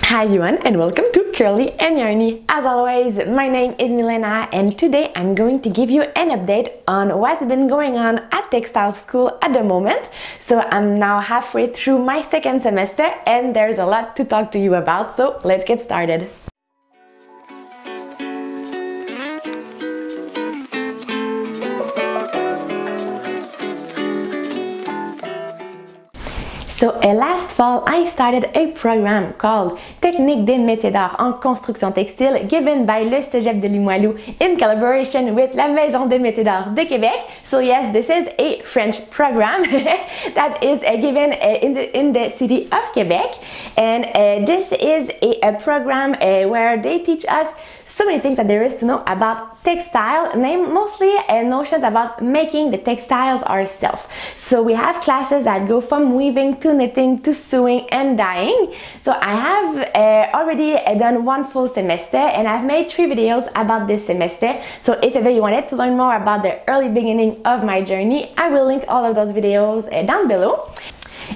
Hi everyone and welcome to Curly-n-Yarny. As always, my name is Milena and today I'm going to give you an update on what's been going on at Textile School at the moment. So I'm now halfway through my second semester and there's a lot to talk to you about, so let's get started. So last fall, I started a program called Techniques des métiers d'art en construction textile given by le Cégep de Limoilou in collaboration with la Maison des métiers d'art de Québec. So yes, this is a French program that is given in the city of Quebec, and this is a program where they teach us so many things that there is to know about textile, mostly notions about making the textiles ourselves. So we have classes that go from weaving to knitting to sewing and dyeing. So I have already done one full semester and I've made 3 videos about this semester. So if ever you wanted to learn more about the early beginning of my journey, I will link all of those videos down below.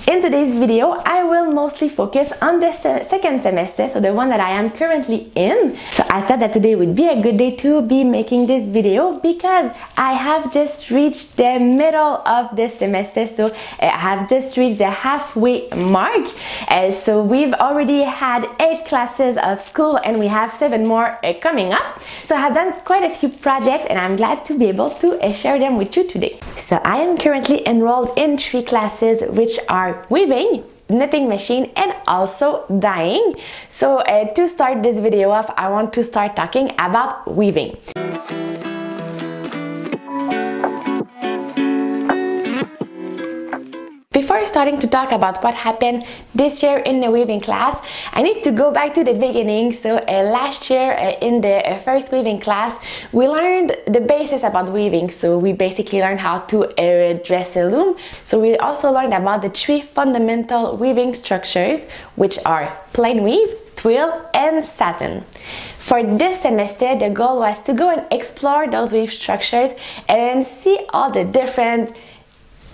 In today's video, I will mostly focus on the second semester, so the one that I am currently in. So I thought that today would be a good day to be making this video because I have just reached the middle of this semester, so I have just reached the halfway mark. So we've already had 8 classes of school and we have 7 more coming up. So I have done quite a few projects and I'm glad to be able to share them with you today. So I am currently enrolled in 3 classes which are weaving, knitting machine, and also dyeing. So to start this video off, I want to start talking about weaving. Before starting to talk about what happened this year in the weaving class, I need to go back to the beginning. So last year in the first weaving class, we learned the basics about weaving. So we basically learned how to dress a loom. So we also learned about the 3 fundamental weaving structures, which are plain weave, twill, and satin. For this semester, the goal was to go and explore those weave structures and see all the different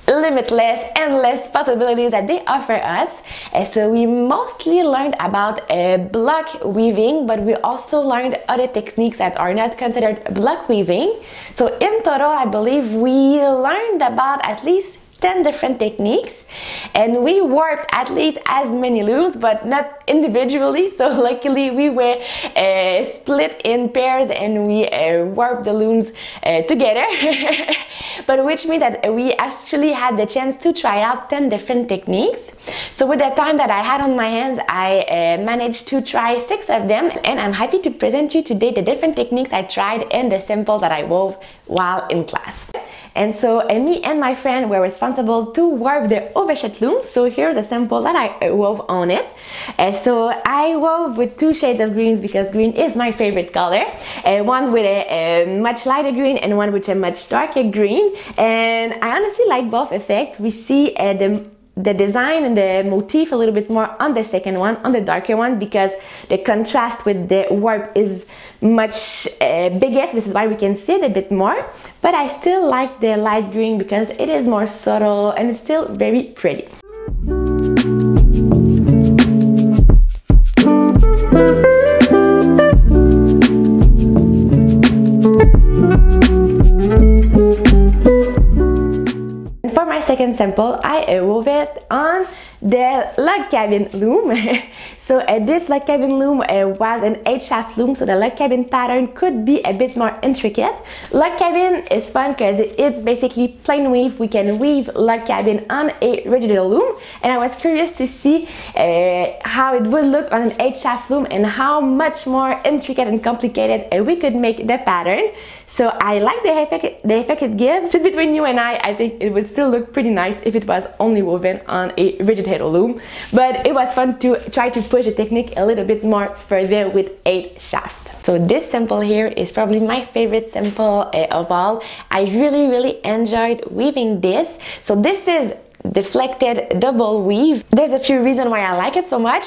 limitless, endless possibilities that they offer us. So we mostly learned about block weaving, but we also learned other techniques that are not considered block weaving. So in total, I believe we learned about at least 10 different techniques, and we warped at least as many looms, but not individually. So luckily we were split in pairs and we warped the looms together. But which means that we actually had the chance to try out 10 different techniques. So with the time that I had on my hands, I managed to try 6 of them, and I'm happy to present you today the different techniques I tried and the samples that I wove while in class. And so me and my friend were responsible to warp the Overshot loom. So here's a sample that I wove on it. So I wove with 2 shades of greens because green is my favorite color. One with a much lighter green and one with a much darker green. And I honestly like both effects. We see the design and the motif a little bit more on the second one, on the darker one, because the contrast with the warp is much bigger. So this is why we can see it a bit more, but I still like the light green because it is more subtle and it's still very pretty. Second sample, I wove it on the log cabin loom. So this log cabin loom was an 8-shaft loom, so the log cabin pattern could be a bit more intricate. Log cabin is fun because it's basically plain weave. We can weave log cabin on a rigid loom, and I was curious to see how it would look on an 8-shaft loom and how much more intricate and complicated we could make the pattern. So I like the effect it gives. Just between you and I think it would still look pretty nice if it was only woven on a rigid head loom. But it was fun to try to push the technique a little bit more further with 8 shafts. So this sample here is probably my favorite sample of all. I really enjoyed weaving this. So this is deflected double weave. There's a few reasons why I like it so much.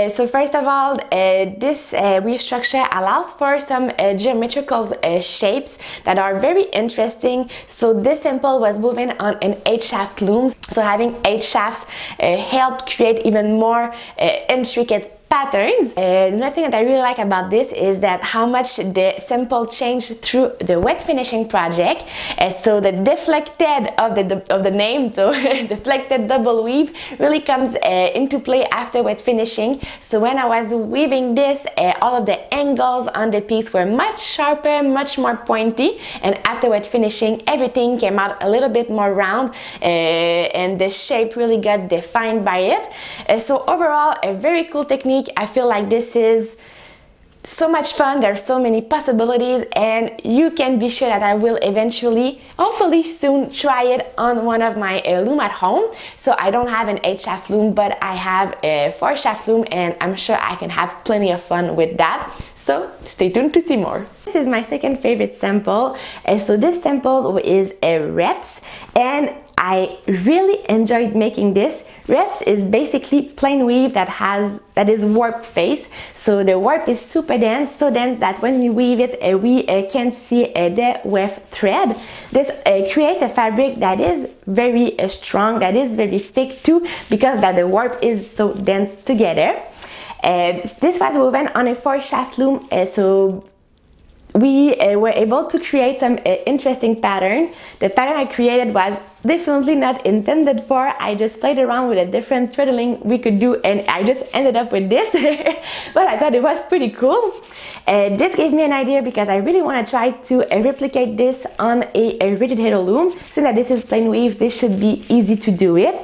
So first of all, this weave structure allows for some geometrical shapes that are very interesting. So this sample was woven on an 8-shaft loom. So having 8 shafts helped create even more intricate patterns. Another thing that I really like about this is that how much the sample changed through the wet finishing project. So the deflected of the name, so deflected double weave really comes into play after wet finishing. So when I was weaving this, all of the angles on the piece were much sharper, much more pointy, and after wet finishing everything came out a little bit more round, and the shape really got defined by it. So overall, a very cool technique. I feel like this is so much fun. There's so many possibilities, and you can be sure that I will eventually, hopefully soon, try it on one of my loom at home. So I don't have an 8-shaft loom, but I have a 4-shaft loom, and I'm sure I can have plenty of fun with that. So stay tuned to see more. This is my second favorite sample. So this sample is a reps, and I really enjoyed making this. Reps is basically plain weave that is warp face. So the warp is super dense, so dense that when we weave it, we can see the weft thread. This creates a fabric that is very strong, that is very thick too, because that the warp is so dense together. This was woven on a 4-shaft loom, so we were able to create some interesting pattern. The pattern I created was definitely not intended for. I just played around with a different threading we could do, and I just ended up with this. But I thought it was pretty cool. This gave me an idea because I really want to try to replicate this on a rigid heddle loom. Since that this is plain weave, this should be easy to do it.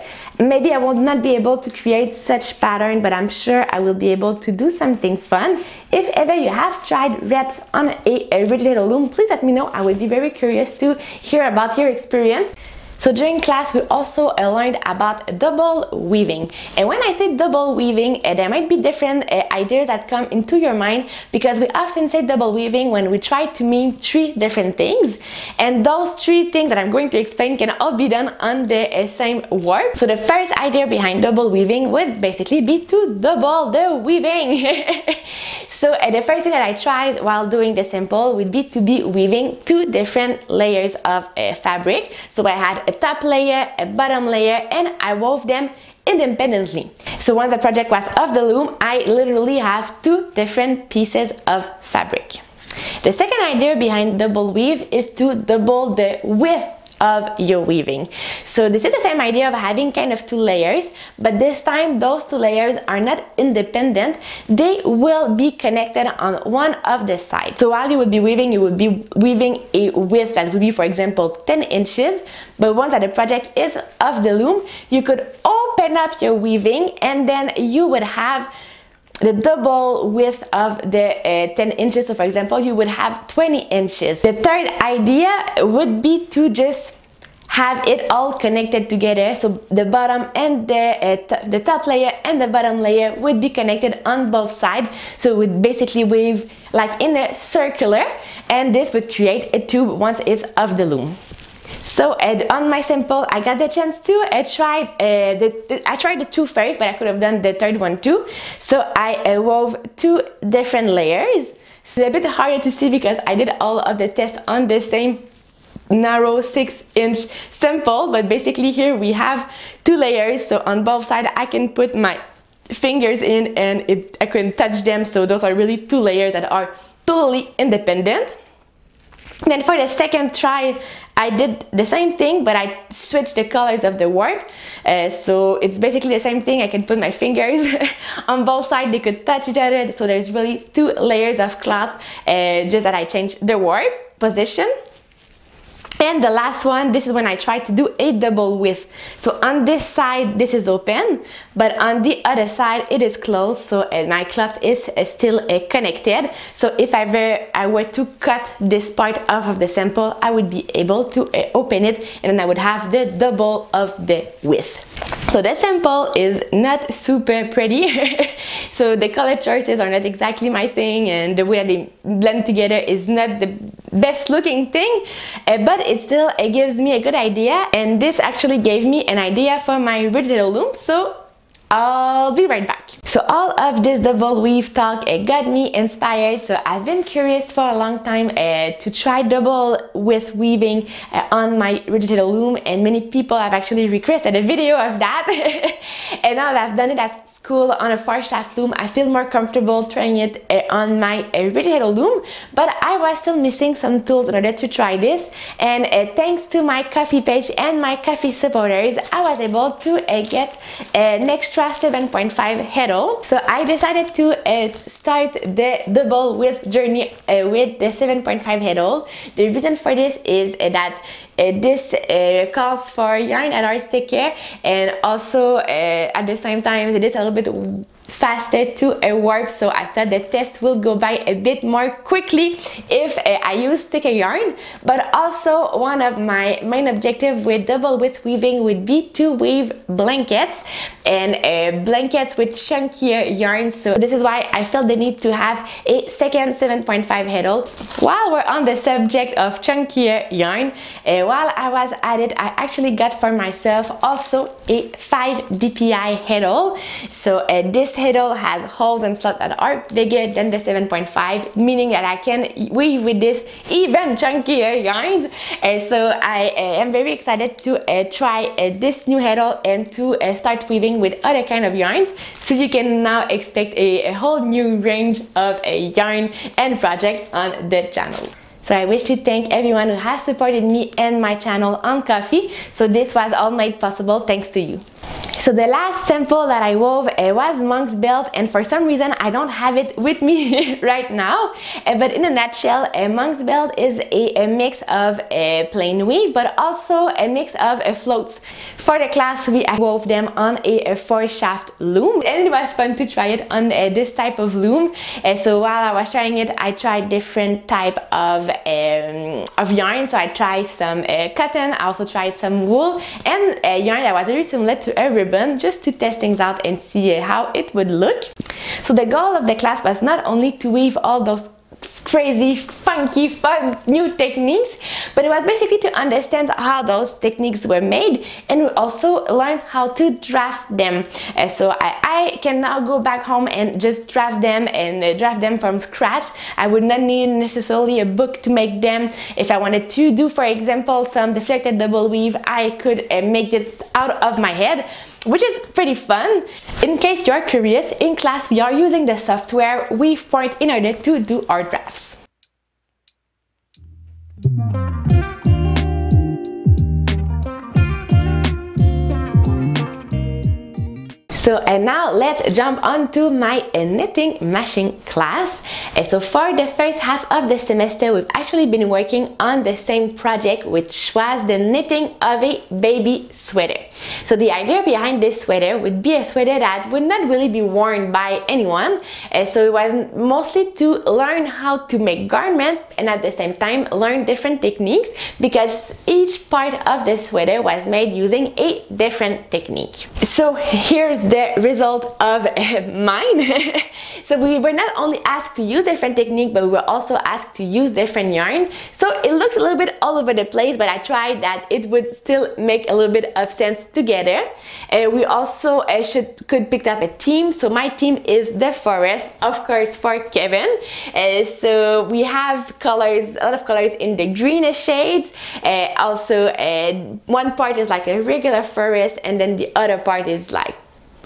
Maybe I will not be able to create such pattern, but I'm sure I will be able to do something fun. If ever you have tried reps on a rigid heddle loom, please let me know. I would be very curious to hear about your experience. So during class, we also learned about double weaving. And when I say double weaving, there might be different ideas that come into your mind, because we often say double weaving when we try to mean 3 different things. And those 3 things that I'm going to explain can all be done on the same warp. So the first idea behind double weaving would basically be to double the weaving. So the first thing that I tried while doing the sample would be to be weaving 2 different layers of fabric. So I had a top layer, a bottom layer, and I wove them independently. So once the project was off the loom, I literally have 2 different pieces of fabric. The second idea behind double weave is to double the width of your weaving. So this is the same idea of having kind of 2 layers, but this time those 2 layers are not independent. They will be connected on one of the sides. So while you would be weaving a width that would be, for example, 10 inches, but once that the project is off the loom, you could open up your weaving, and then you would have the double width of the 10 inches. So for example, you would have 20 inches. The third idea would be to just have it all connected together. So the bottom and the top layer and the bottom layer would be connected on both sides. So it would basically weave like in a circular, and this would create a tube once it's off the loom. So on my sample, I got the chance to try the 2 first, but I could have done the third one too. So I wove 2 different layers. So it's a bit harder to see because I did all of the tests on the same narrow 6-inch sample, but basically here we have 2 layers. So on both sides I can put my fingers in, and I couldn't touch them. So those are really 2 layers that are totally independent. Then for the second try, I did the same thing, but I switched the colors of the warp. So it's basically the same thing. I can put my fingers on both sides, they could touch each other. So there's really 2 layers of cloth, just that I changed the warp position. And the last one, this is when I tried to do a double width. So on this side, this is open, but on the other side, it is closed. So my cloth is still connected. So if I were to cut this part off of the sample, I would be able to open it, and then I would have the double of the width. So the sample is not super pretty. So the color choices are not exactly my thing, and the way they blend together is not the best looking thing, but it still gives me a good idea, and this actually gave me an idea for my rigid heddle loom. So I'll be right back. So all of this double weave talk got me inspired. So I've been curious for a long time to try double width weaving on my rigid heddle loom, and many people have actually requested a video of that. And now that I've done it at school on a 4-shaft loom, I feel more comfortable trying it on my rigid heddle loom, but I was still missing some tools in order to try this. And thanks to my Ko-fi page and my Ko-fi supporters, I was able to get an extra 7.5 heddle. So I decided to start the double width journey with the 7.5 heddle. The reason for this is that this calls for yarn that are thicker, and also at the same time it is a little bit faster to warp, so I thought the test will go by a bit more quickly if I use thicker yarn. But also one of my main objectives with double width weaving would be to weave blankets, and blankets with chunkier yarn, so this is why I felt the need to have a second 7.5 heddle. While we're on the subject of chunkier yarn, while I was at it, I actually got for myself also a 5 dpi heddle. So this heddle has holes and slots that are bigger than the 7.5, meaning that I can weave with this even chunkier yarns. So I am very excited to try this new heddle and to start weaving with other kind of yarns. So you can now expect a whole new range of yarn and project on the channel. So I wish to thank everyone who has supported me and my channel on Ko-fi. So this was all made possible thanks to you. So the last sample that I wove was monk's belt, and for some reason I don't have it with me right now. But in a nutshell, monk's belt is a mix of plain weave, but also a mix of floats. For the class, we wove them on a 4-shaft loom, and it was fun to try it on this type of loom. So while I was trying it, I tried different type of yarn. So I tried some cotton, I also tried some wool, and yarn that was very similar to a ribbon, just to test things out and see how it would look. So the goal of the class was not only to weave all those crazy, funky, fun new techniques, but it was basically to understand how those techniques were made, and we also learn how to draft them. So I can now go back home and just draft them and draft them from scratch. I would not need necessarily a book to make them. If I wanted to do, for example, some deflected double weave, I could make it out of my head, which is pretty fun. In case you're curious, in class we are using the software WeavePoint in order to do our drafts. So and now let's jump on to my knitting mashing class. So for the first half of the semester, we've actually been working on the same project, which was the knitting of a baby sweater. So the idea behind this sweater would be a sweater that would not really be worn by anyone. So it was mostly to learn how to make garment and at the same time learn different techniques, because each part of the sweater was made using a different technique. So here's the result of mine. So we were not only asked to use different technique, but we were also asked to use different yarn. So it looks a little bit all over the place, but I tried that it would still make a little bit of sense together. We also could pick up a theme. So my theme is the forest, of course, for Kevin. So we have colors, a lot of colors in the greenish shades. Also one part is like a regular forest, and then the other part is like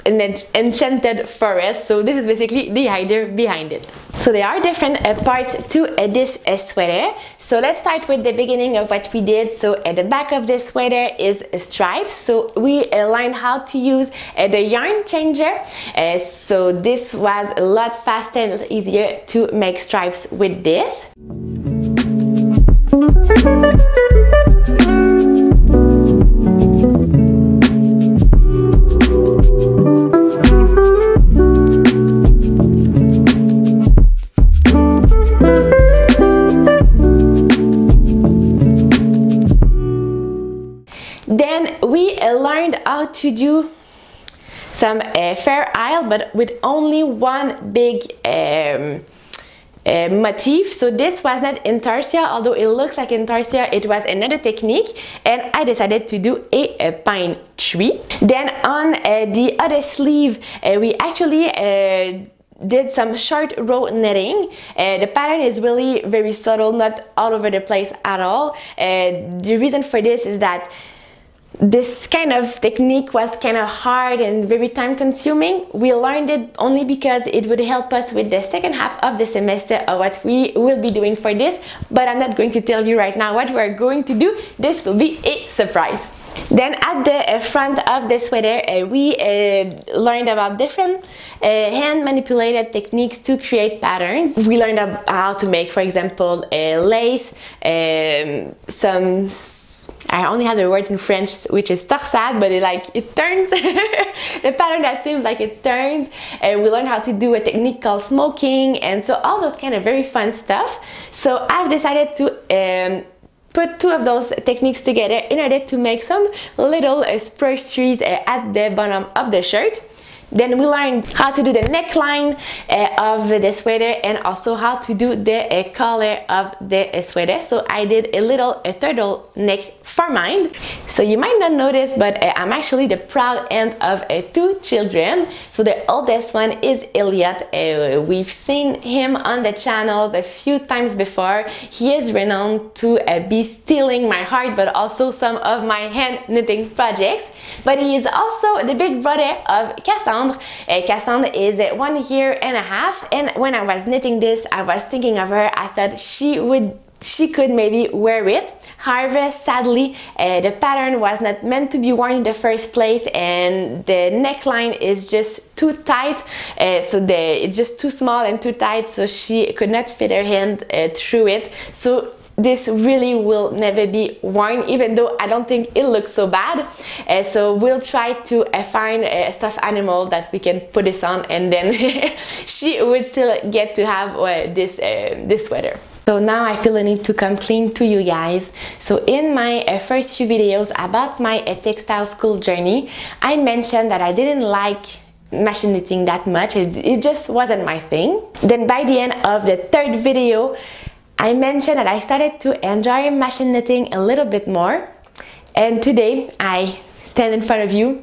an enchanted forest. So this is basically the idea behind it. So there are different parts to this sweater. So let's start with the beginning of what we did. So at the back of this sweater is stripes. So we learned how to use the yarn changer. So this was a lot faster and easier to make stripes with this. Then we learned how to do some fair isle, but with only one big motif. So this was not intarsia, although it looks like intarsia, it was another technique, and I decided to do a pine tree. Then on the other sleeve, we actually did some short row knitting. The pattern is really very subtle, not all over the place at all. The reason for this is that this kind of technique was kind of hard and very time consuming. We learned it only because it would help us with the second half of the semester of what we will be doing for this, but I'm not going to tell you right now what we're going to do. This will be a surprise. Then at the front of the sweater, we learned about different hand manipulated techniques to create patterns. We learned how to make, for example, lace, I only have the word in French, which is torsade, but it turns. The pattern that seems like it turns. We learned how to do a technique called smoking, and so all those kind of very fun stuff. So I've decided to put two of those techniques together in order to make some little spruce trees at the bottom of the shirt. Then we learned how to do the neckline of the sweater and also how to do the collar of the sweater. So I did a little turtle neck for mine. So you might not notice, but I'm actually the proud aunt of two children. So the oldest one is Elliot. We've seen him on the channels a few times before. He is renowned to be stealing my heart, but also some of my hand knitting projects. But he is also the big brother of Cassandra. Cassandra is 1 year and a half, and when I was knitting this, I was thinking of her. I thought she could maybe wear it. However, sadly, the pattern was not meant to be worn in the first place, and the neckline is just too tight, it's just too small and too tight, so she could not fit her hand through it. So this really will never be worn, even though I don't think it looks so bad. So we'll try to find a stuffed animal that we can put this on, and then she would still get to have this sweater. So now I feel a need to come clean to you guys. So in my first few videos about my textile school journey, I mentioned that I didn't like machine knitting that much. It just wasn't my thing. Then by the end of the third video, I mentioned that I started to enjoy machine knitting a little bit more, and today I stand in front of you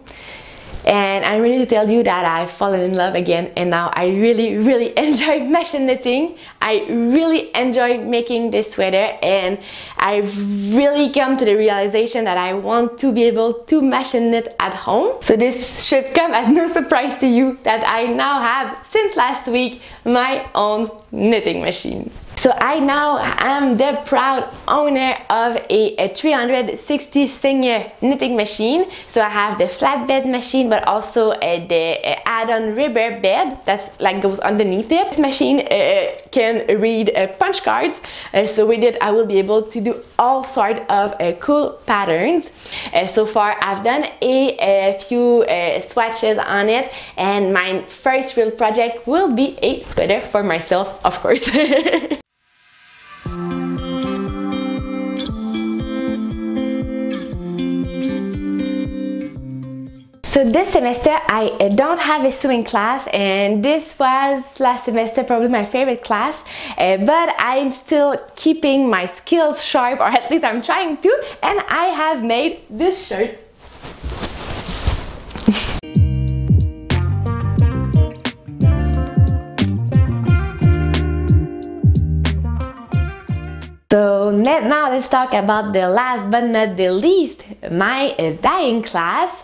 and I'm ready to tell you that I've fallen in love again, and now I really enjoy machine knitting. I really enjoy making this sweater, and I've really come to the realization that I want to be able to machine knit at home. So this should come as no surprise to you that I now have, since last week, my own knitting machine. So I now am the proud owner of a 360 Seigneur knitting machine. So I have the flatbed machine, but also the add-on rubber bed that's goes underneath it. This machine can read punch cards, so with it I will be able to do all sorts of cool patterns. So far I've done a few swatches on it, and my first real project will be a sweater for myself, of course. So this semester I don't have a sewing class, and this was last semester probably my favorite class, but I'm still keeping my skills sharp, or at least I'm trying to, and I have made this shirt. So now let's talk about the last but not the least, my dyeing class.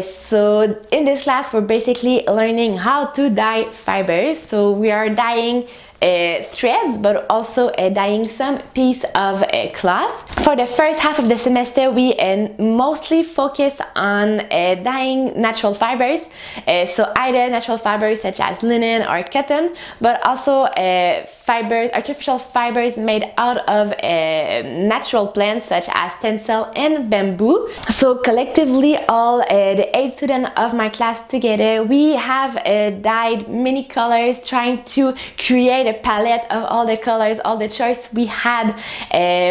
So in this class we're basically learning how to dye fibers. So we are dyeing threads, but also dyeing some piece of cloth. For the first half of the semester we mostly focus on dyeing natural fibers, so either natural fibers such as linen or cotton, but also artificial fibers made out of natural plants such as tencel and bamboo. So collectively, all the 8 students of my class together, we have dyed many colors, trying to create a palette of all the colors, all the choice we had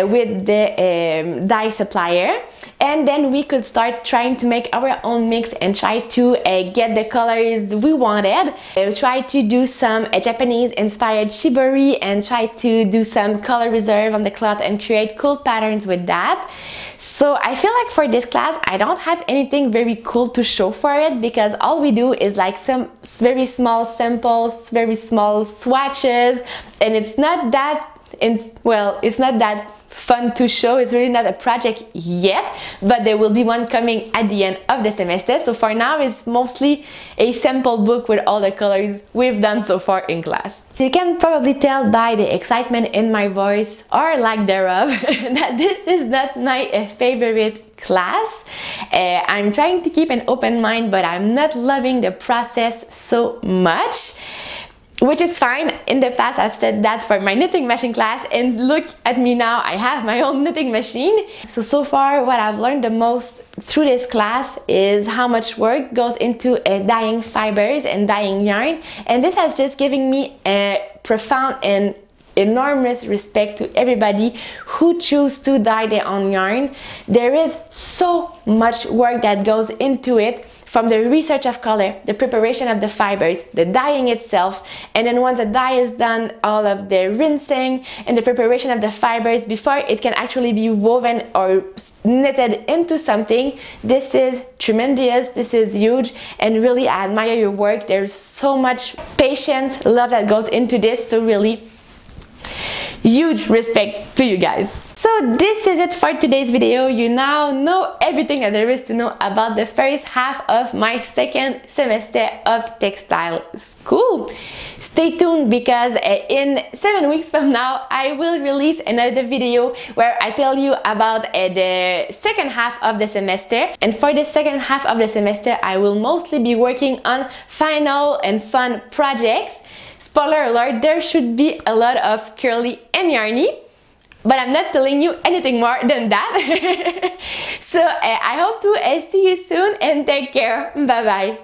with the dye supplier. And then we could start trying to make our own mix and try to get the colors we wanted. Try to do some Japanese inspired shibori and try to do some color reserve on the cloth and create cool patterns with that. So I feel like for this class I don't have anything very cool to show for it, because all we do is like some very small samples, very small swatches, and it's not that fun to show. It's really not a project yet, but there will be one coming at the end of the semester. So for now it's mostly a sample book with all the colors we've done so far in class. You can probably tell by the excitement in my voice, or lack thereof, that this is not my favorite class. I'm trying to keep an open mind, but I'm not loving the process so much, which is fine. In the past I've said that for my knitting machine class, and look at me now, I have my own knitting machine. So far what I've learned the most through this class is how much work goes into dyeing fibers and dyeing yarn, and this has just given me a profound and enormous respect to everybody who choose to dye their own yarn. There is so much work that goes into it, from the research of color, the preparation of the fibers, the dyeing itself, and then once the dye is done, all of the rinsing and the preparation of the fibers before it can actually be woven or knitted into something. This is tremendous, this is huge, and really I admire your work. There's so much patience, love that goes into this, so really huge respect to you guys. So this is it for today's video. You now know everything that there is to know about the first half of my second semester of textile school. Stay tuned, because in 7 weeks from now I will release another video where I tell you about the second half of the semester. And for the second half of the semester I will mostly be working on final and fun projects. Spoiler alert, there should be a lot of Curly-n-Yarny, but I'm not telling you anything more than that. So I hope to see you soon, and take care. Bye bye.